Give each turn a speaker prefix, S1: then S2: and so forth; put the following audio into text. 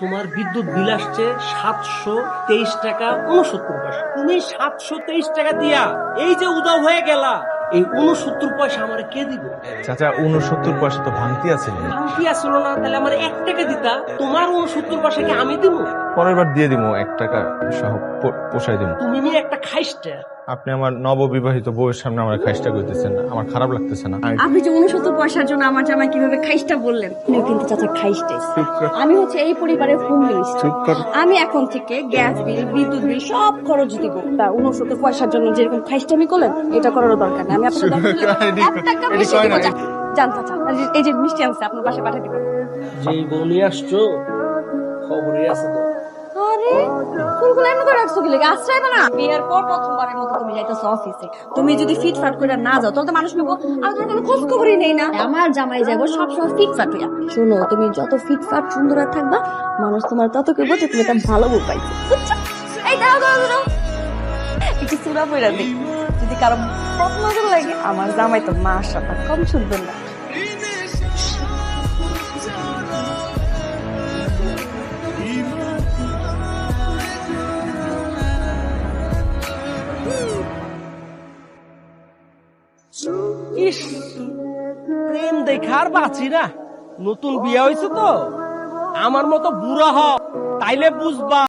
S1: তোমার বিদ্যুৎ বিল আসছে 723 টাকা 69 পয়সা। তুমি 723 টাকা দিয়া এই যে উদাও হয়ে গেলা, এই 69 পয়সা আমার কে দিব?
S2: চাচা 69 পয়সা তো ভাঙতি আছে।
S1: ভাঙতি আসলো না, তাহলে আমার 1 টাকা দিতা। তোমার 69 পয়সা কি আমি দিব?
S2: পরের বার দিয়ে দিব, 1 টাকা সহ পোষাই দিব।
S1: তুমি নিয়ে একটা খাইস্টা।
S2: আপনি আমার নববিবাহিত বউয়ের সামনে আমার খাইস্টা করতেছেন, আমার খারাপ লাগতেছে না?
S3: আপনি যে 69 পয়সার জন্য আমার জামাই কিভাবে খাইস্টা বললেন, আপনিও কিন্তু চাচা খাইস্টাই। আমি হচ্ছে এই পরিবারের হোম মিনিস্টার। আমি এখন থেকে গ্যাস বিল, বিদ্যুৎ বিল সব খরচ দিব। তা 69 পয়সার জন্য যেরকম খাইস্টামি করলেন, এটা করারও দরকার নেই। আমি আপনার টাকা বেশি দিব। জান চাচা, এই যে মিষ্টি আনছে আপনার বাসায় পাঠিয়ে দিব।
S1: যে বউ নিয়ে আসছো খবরই আছে তো।
S3: আরে ফুলগুলো এমন করে রাখছো কি লাগে? আশ্রয় না বিয়ের পর প্রথমবারের মতো তুমি যাইতেছো অফিসে। তুমি যদি ফিটফাট করে না যাও তাহলে তো মানুষ নেবো আমি তোমার কোনো খোঁজ খবরই নেই না। আমার জামাই যাবো সবসময় ফিটফাট হইয়া। শোনো, তুমি যত ফিটফাট সুন্দর থাকবা, মানুষ তোমার তত কেবো যে তুমি একটা ভালো বউ পাইছো, বুঝছো? এই দাঁড়াও দাঁড়াও দাঁড়াও, একটু চূড়া পইরা দিই। যদি কারো পছন্দ লাগে, আমার জামাই তো মাশাআল্লাহ কম সুন্দর না।
S1: ইস, প্রেম দেখার বাঁচি না। নতুন বিয়ে হয়েছে তো, আমার মতো বুড়া হও, তাইলে বুঝবা।